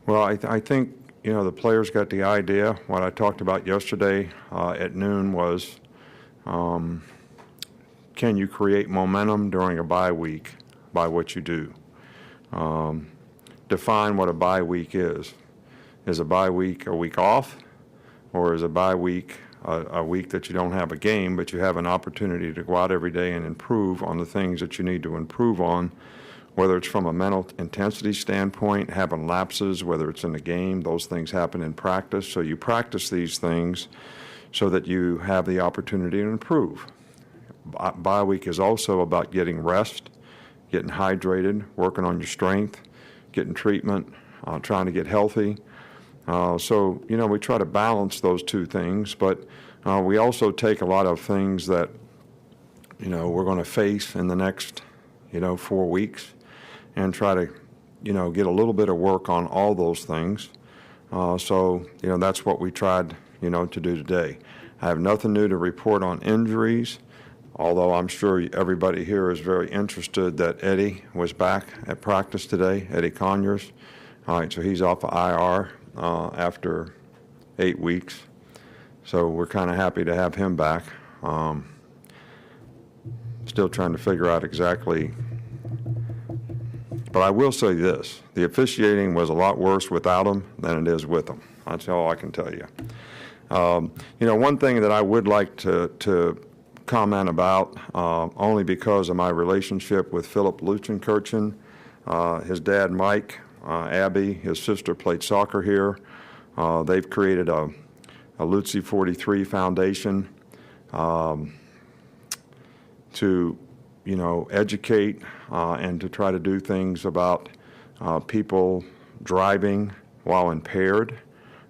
Well, I think, the players got the idea. What I talked about yesterday at noon was, can you create momentum during a bye week by what you do? Define what a bye week is. Is a bye week a week off, or is a bye week a week that you don't have a game, but you have an opportunity to go out every day and improve on the things that you need to improve on, whether it's from a mental intensity standpoint, having lapses, whether it's in the game, those things happen in practice. So you practice these things so that you have the opportunity to improve. Bye week is also about getting rest, getting hydrated, working on your strength, getting treatment, trying to get healthy. So, we try to balance those two things, but we also take a lot of things that, we're going to face in the next, 4 weeks and try to, get a little bit of work on all those things. So, that's what we tried, to do today. I have nothing new to report on injuries, although I'm sure everybody here is very interested that Eddie was back at practice today, Eddie Conyers. All right, so he's off of IR after 8 weeks. So we're kind of happy to have him back. Still trying to figure out exactly. But I will say this, the officiating was a lot worse without him than it is with him. That's all I can tell you. One thing that I would like to comment about, only because of my relationship with Philip Luchenkirchen, his dad Mike, Abby, his sister played soccer here. They've created a Lutzy 43 Foundation to, educate and to try to do things about people driving while impaired.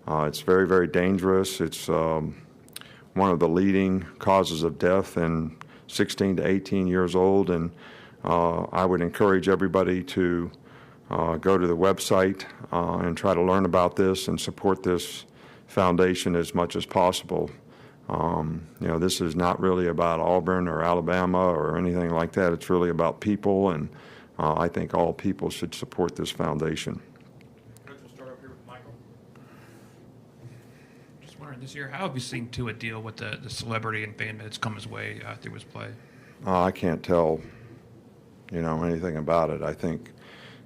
It's very, very dangerous. It's one of the leading causes of death in 16 to 18 years old, and I would encourage everybody to go to the website and try to learn about this and support this foundation as much as possible. This is not really about Auburn or Alabama or anything like that. It's really about people, and I think all people should support this foundation. Coach, we'll start up here with Michael. Just wondering, this year, how have you seen Tua deal with the celebrity and fame that's come his way through his play? I can't tell, anything about it. I think,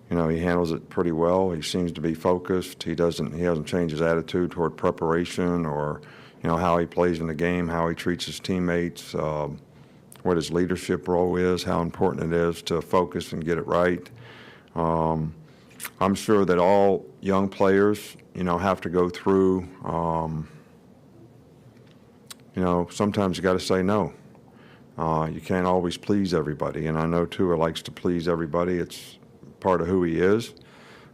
he handles it pretty well. He seems to be focused. He hasn't changed his attitude toward preparation or, how he plays in the game, how he treats his teammates, what his leadership role is, how important it is to focus and get it right. I'm sure that all young players, have to go through, sometimes you got to say no. You can't always please everybody, and I know Tua likes to please everybody. It's part of who he is.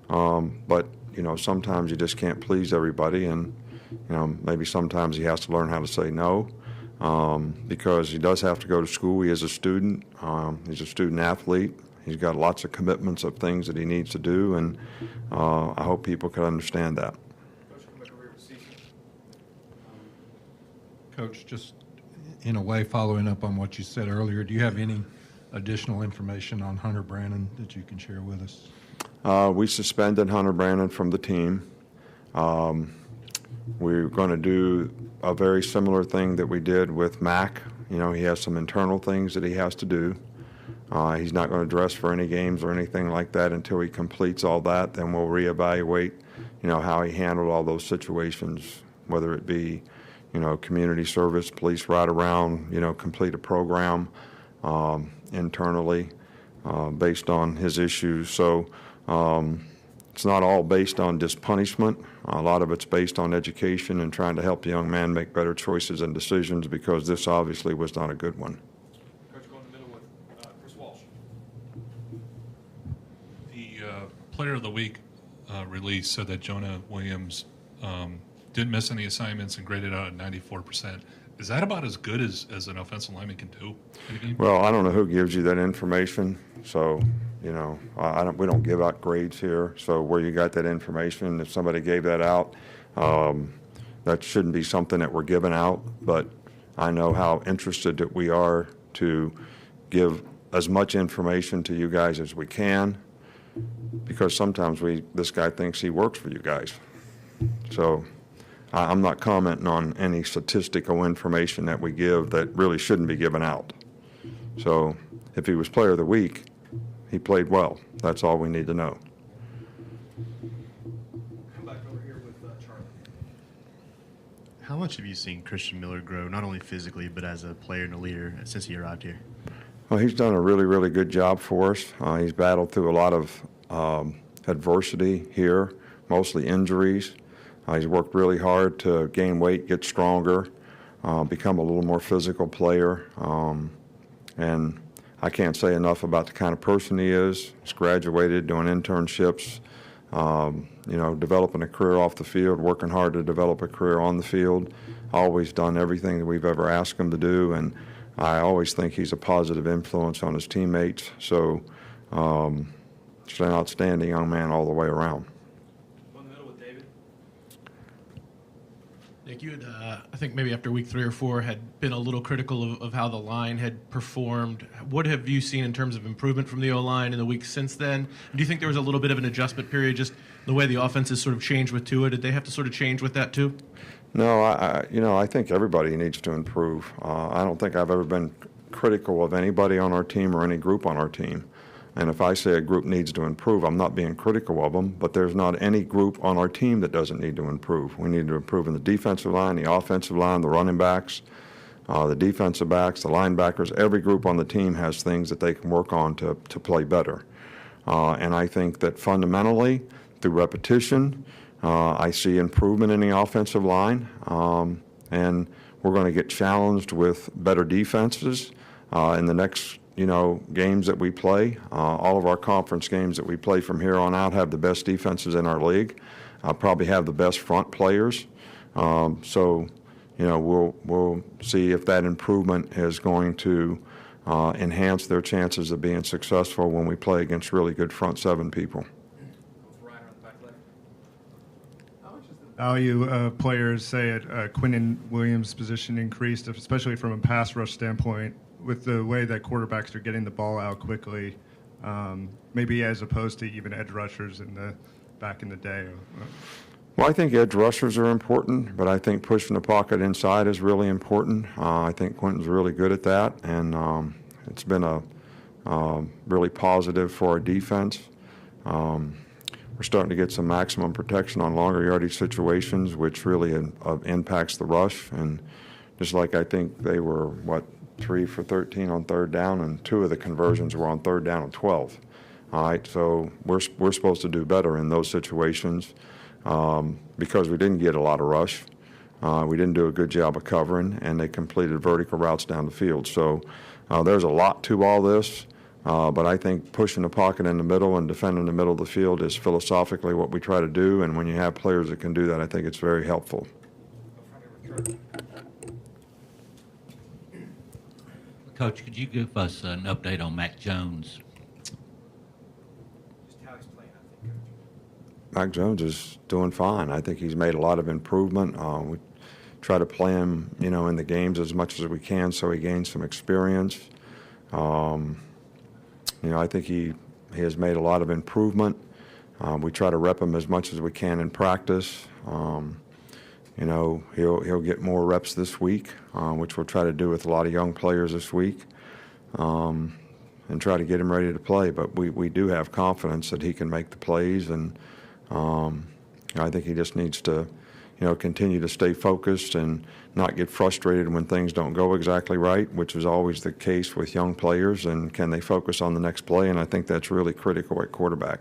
But, sometimes you just can't please everybody, and, maybe sometimes he has to learn how to say no because he does have to go to school. He is a student. He's a student athlete. He's got lots of commitments of things that he needs to do, and I hope people can understand that. Coach, just in a way, following up on what you said earlier, do you have any additional information on Hunter Brannon that you can share with us? We suspended Hunter Brannon from the team. We're going to do a very similar thing that we did with Mac. He has some internal things that he has to do. He's not going to dress for any games or anything like that until he completes all that. Then we'll reevaluate, how he handled all those situations, whether it be, community service, police ride around, complete a program internally based on his issues. So it's not all based on just punishment. A lot of it's based on education and trying to help the young man make better choices and decisions, because this obviously was not a good one. Coach, go in the middle with Chris Walsh. The Player of the Week release said that Jonah Williams didn't miss any assignments and graded out at 94%. Is that about as good as an offensive lineman can do in a game? Well, I don't know who gives you that information, so we don't give out grades here. So where you got that information, if somebody gave that out, that shouldn't be something that we're giving out. But I know how interested that we are to give as much information to you guys as we can. because sometimes this guy thinks he works for you guys. So I'm not commenting on any statistical information that we give that really shouldn't be given out. So if he was player of the week, he played well. That's all we need to know. Come back over here with Charlie. How much have you seen Christian Miller grow, not only physically, but as a player and a leader since he arrived here? Well, he's done a really, really good job for us. He's battled through a lot of adversity here, mostly injuries. He's worked really hard to gain weight, get stronger, become a little more physical player. And I can't say enough about the kind of person he is. He's graduated, doing internships, developing a career off the field, working hard to develop a career on the field. Always done everything that we've ever asked him to do, and I always think he's a positive influence on his teammates. So just an outstanding young man all the way around. One in the middle with David. Nick, you had, I think maybe after week 3 or 4, had been a little critical of how the line had performed. What have you seen in terms of improvement from the O-line in the weeks since then? Do you think there was a little bit of an adjustment period, just the way the offense has sort of changed with Tua? Did they have to sort of change with that too? No, I think everybody needs to improve. I don't think I've ever been critical of anybody on our team or any group on our team. And if I say a group needs to improve, I'm not being critical of them, but there's not any group on our team that doesn't need to improve. We need to improve in the defensive line, the offensive line, the running backs, the defensive backs, the linebackers. Every group on the team has things that they can work on to play better. And I think that fundamentally, through repetition, I see improvement in the offensive line. And we're going to get challenged with better defenses in the next games that we play. All of our conference games that we play from here on out have the best defenses in our league. Probably have the best front players. So we'll see if that improvement is going to enhance their chances of being successful when we play against really good front seven people. Value players say at Quinnen Williams' position increased, especially from a pass rush standpoint, with the way that quarterbacks are getting the ball out quickly, maybe as opposed to even edge rushers back in the day. Well, I think edge rushers are important, but I think pushing the pocket inside is really important. I think Quentin's really good at that, and it's been a really positive for our defense. We're starting to get some maximum protection on longer yardage situations, which really impacts the rush. And just like I think they were, 3 for 13 on third down, and 2 of the conversions were on third down and 12. All right, so we're supposed to do better in those situations because we didn't get a lot of rush. We didn't do a good job of covering, and they completed vertical routes down the field. So there's a lot to all this, but I think pushing the pocket in the middle and defending the middle of the field is philosophically what we try to do, and when you have players that can do that, I think it's very helpful. Coach, could you give us an update on Mac Jones? Just how he's playing, I think. Mac Jones is doing fine. I think he's made a lot of improvement. We try to play him, in the games as much as we can so he gains some experience. I think he has made a lot of improvement. We try to rep him as much as we can in practice. He'll get more reps this week, which we'll try to do with a lot of young players this week, and try to get him ready to play. But we do have confidence that he can make the plays, and I think he just needs to, continue to stay focused and not get frustrated when things don't go exactly right, which is always the case with young players, and can they focus on the next play, and I think that's really critical at quarterback.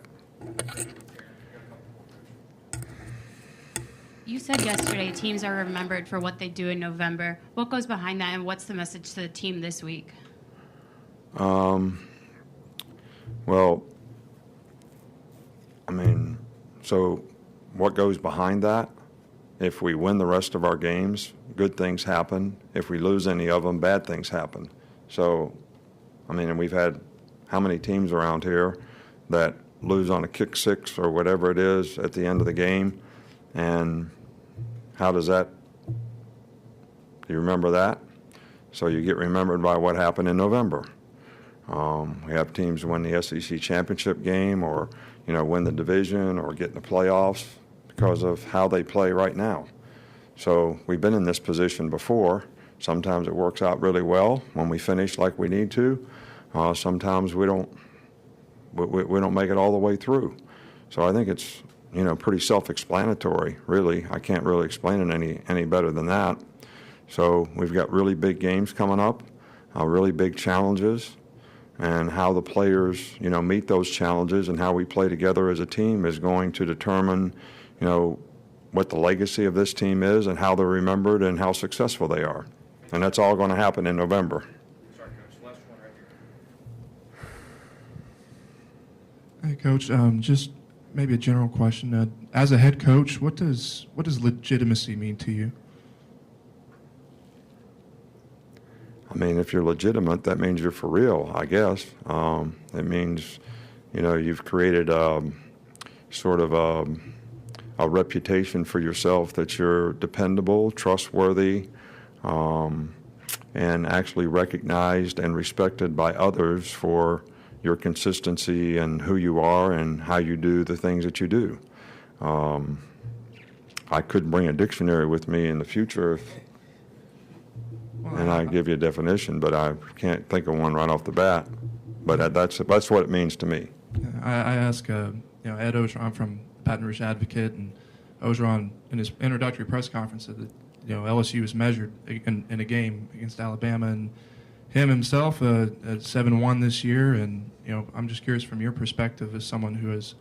You said yesterday teams are remembered for what they do in November. What goes behind that, and what's the message to the team this week? So what goes behind that? If we win the rest of our games, good things happen. If we lose any of them, bad things happen. So, and we've had how many teams around here that lose on a kick six or whatever it is at the end of the game, and how does that, do you remember that? So you get remembered by what happened in November. We have teams win the SEC championship game or, win the division or get in the playoffs because of how they play right now. So we've been in this position before. Sometimes it works out really well when we finish like we need to. Sometimes we don't make it all the way through. So I think it's, pretty self-explanatory, really. I can't really explain it any better than that. So we've got really big games coming up, really big challenges, and how the players, meet those challenges and how we play together as a team is going to determine, what the legacy of this team is and how they're remembered and how successful they are. And that's all going to happen in November. Hey, Coach. Just maybe a general question. As a head coach, what does legitimacy mean to you? I mean, if you're legitimate, that means you're for real, I guess. It means, you've created sort of a reputation for yourself that you're dependable, trustworthy, and actually recognized and respected by others for your consistency and who you are and how you do the things that you do. I could bring a dictionary with me in the future and I'd give you a definition, but I can't think of one right off the bat. But that's what it means to me. I ask, Ed Ogeron, I'm from Baton Rouge Advocate, and Ogeron in his introductory press conference said that LSU was measured in a game against Alabama, and him himself at 7-1 this year. And I'm just curious from your perspective as someone who has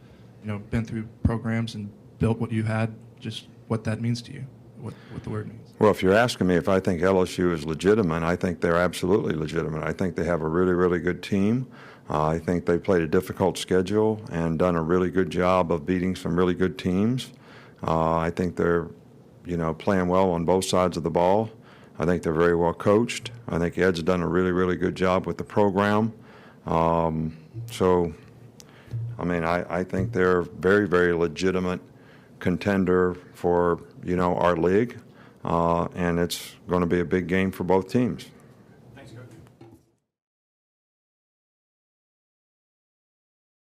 been through programs and built what you had, just what that means to you, what the word means. Well, if you're asking me if I think LSU is legitimate, I think they're absolutely legitimate. I think they have a really, really good team. I think they played a difficult schedule and done a really good job of beating some really good teams. I think they're, playing well on both sides of the ball. I think they're very well coached. I think Ed's done a really, really good job with the program. So, I think they're very, very legitimate contender for, our league. And it's going to be a big game for both teams.